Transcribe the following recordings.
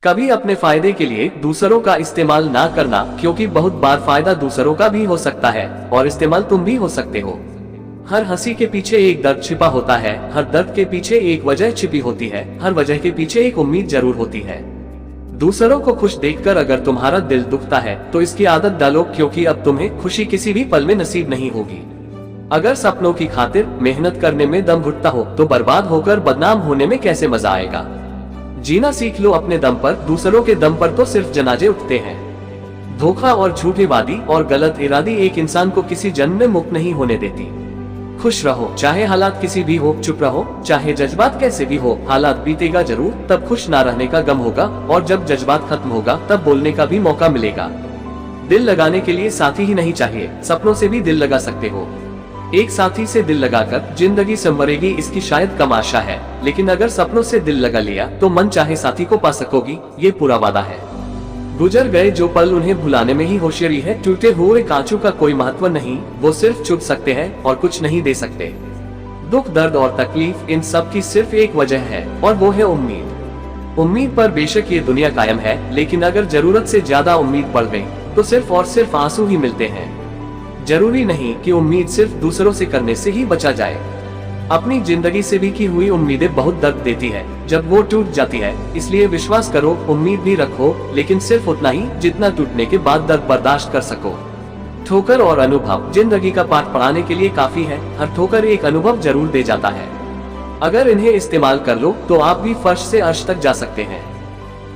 कभी अपने फायदे के लिए दूसरों का इस्तेमाल ना करना, क्योंकि बहुत बार फायदा दूसरों का भी हो सकता है और इस्तेमाल तुम भी हो सकते हो। हर हंसी के पीछे एक दर्द छिपा होता है, हर दर्द के पीछे एक वजह छिपी होती है, हर वजह के पीछे एक उम्मीद जरूर होती है। दूसरों को खुश देखकर अगर तुम्हारा दिल दुखता है तो इसकी आदत डालो, क्योंकि अब तुम्हें खुशी किसी भी पल में नसीब नहीं होगी। अगर सपनों की खातिर मेहनत करने में दम घुटता हो तो बर्बाद होकर बदनाम होने में कैसे मजा आएगा। जीना सीख लो अपने दम पर, दूसरों के दम पर तो सिर्फ जनाजे उठते हैं। धोखा और झूठी वादी और गलत इरादी एक इंसान को किसी जन्म में मुक्त नहीं होने देती। खुश रहो, चाहे हालात किसी भी हो, चुप रहो, चाहे जज्बात कैसे भी हो। हालात बीतेगा जरूर, तब खुश ना रहने का गम होगा, और जब जज्बात खत्म होगा तब बोलने का भी मौका मिलेगा। दिल लगाने के लिए साथी ही नहीं चाहिए, सपनों से भी दिल लगा सकते हो। एक साथी से दिल लगाकर जिंदगी संवरेगी, इसकी शायद कम आशा है, लेकिन अगर सपनों से दिल लगा लिया तो मन चाहे साथी को पा सकोगी, ये पूरा वादा है। गुजर गए जो पल उन्हें भुलाने में ही होशियारी है। टूटे हुए कांचों का कोई महत्व नहीं, वो सिर्फ चुभ सकते हैं और कुछ नहीं दे सकते। दुख, दर्द और तकलीफ, इन सब की सिर्फ एक वजह है, और वो है उम्मीद। उम्मीद पर बेशक ये दुनिया कायम है, लेकिन अगर जरूरत से ज्यादा उम्मीद बढ़ गई तो सिर्फ और सिर्फ आंसू ही मिलते हैं। जरूरी नहीं कि उम्मीद सिर्फ दूसरों से करने से ही बचा जाए। अपनी जिंदगी से भी की हुई उम्मीदें बहुत दर्द देती है जब वो टूट जाती है, इसलिए विश्वास करो, उम्मीद भी रखो, लेकिन सिर्फ उतना ही जितना टूटने के बाद दर्द बर्दाश्त कर सको। ठोकर और अनुभव जिंदगी का पाठ पढ़ाने के लिए काफी है। हर ठोकर एक अनुभव जरूर दे जाता है। अगर इन्हें इस्तेमाल कर लो तो आप भी फर्श से अर्श तक जा सकते हैं।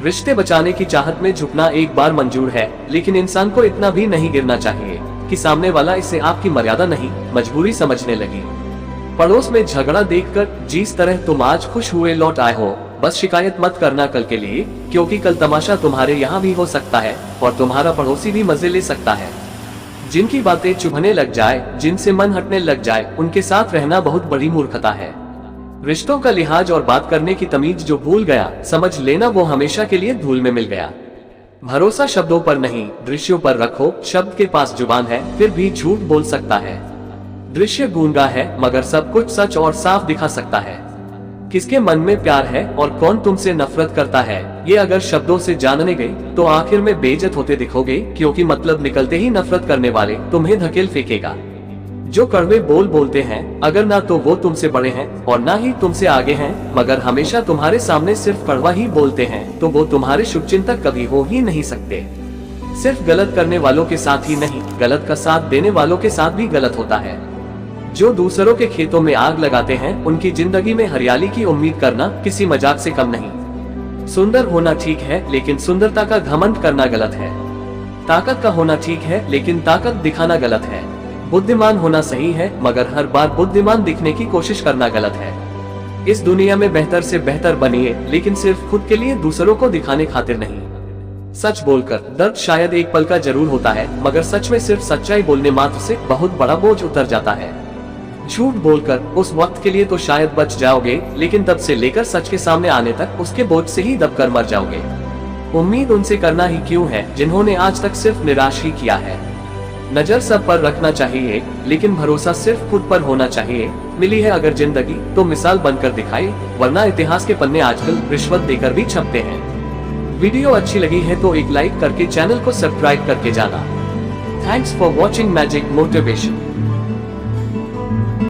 रिश्ते बचाने की चाहत में झुकना एक बार मंजूर है, लेकिन इंसान को इतना भी नहीं गिरना चाहिए कि सामने वाला इसे आपकी मर्यादा नहीं, मजबूरी समझने लगी। पड़ोस में झगड़ा देखकर जिस तरह तुम आज खुश हुए लौट आए हो, बस शिकायत मत करना कल के लिए, क्योंकि कल तमाशा तुम्हारे यहाँ भी हो सकता है और तुम्हारा पड़ोसी भी मजे ले सकता है। जिनकी बातें चुभने लग जाए, जिनसे मन हटने लग जाए, उनके साथ रहना बहुत बड़ी मूर्खता है। रिश्तों का लिहाज और बात करने की तमीज जो भूल गया, समझ लेना वो हमेशा के लिए धूल में मिल गया। भरोसा शब्दों पर नहीं, दृश्यों पर रखो। शब्द के पास जुबान है, फिर भी झूठ बोल सकता है। दृश्य गूंगा है, मगर सब कुछ सच और साफ दिखा सकता है। किसके मन में प्यार है और कौन तुमसे नफरत करता है, ये अगर शब्दों से जानने गए तो आखिर में बेइज्जत होते दिखोगे, क्योंकि मतलब निकलते ही नफरत करने वाले तुम्हें धकेल फेंकेगा। जो कड़वे बोल बोलते हैं, अगर ना तो वो तुमसे बड़े हैं और ना ही तुमसे आगे हैं, मगर हमेशा तुम्हारे सामने सिर्फ कड़वा ही बोलते हैं, तो वो तुम्हारे शुभचिंतक कभी हो ही नहीं सकते। सिर्फ गलत करने वालों के साथ ही नहीं, गलत का साथ देने वालों के साथ भी गलत होता है। जो दूसरों के खेतों में आग लगाते हैं, उनकी जिंदगी में हरियाली की उम्मीद करना किसी मजाक से कम नहीं। सुंदर होना ठीक है, लेकिन सुंदरता का घमंड करना गलत है। ताकत का होना ठीक है, लेकिन ताकत दिखाना गलत है। बुद्धिमान होना सही है, मगर हर बार बुद्धिमान दिखने की कोशिश करना गलत है। इस दुनिया में बेहतर से बेहतर बनिए, लेकिन सिर्फ खुद के लिए, दूसरों को दिखाने खातिर नहीं। सच बोलकर दर्द शायद एक पल का जरूर होता है, मगर सच में सिर्फ सच्चाई बोलने मात्र से बहुत बड़ा बोझ उतर जाता है। झूठ बोलकर उस वक्त के लिए तो शायद बच जाओगे, लेकिन तब से लेकर सच के सामने आने तक उसके बोझ से ही दबकर मर जाओगे। उम्मीद उनसे करना ही क्यों है जिन्होंने आज तक सिर्फ निराश ही किया है। नजर सब पर रखना चाहिए, लेकिन भरोसा सिर्फ खुद पर होना चाहिए। मिली है अगर जिंदगी तो मिसाल बनकर दिखाए, वरना इतिहास के पन्ने आजकल रिश्वत देकर भी छपते हैं। वीडियो अच्छी लगी है तो एक लाइक करके चैनल को सब्सक्राइब करके जाना। Thanks for watching magic motivation.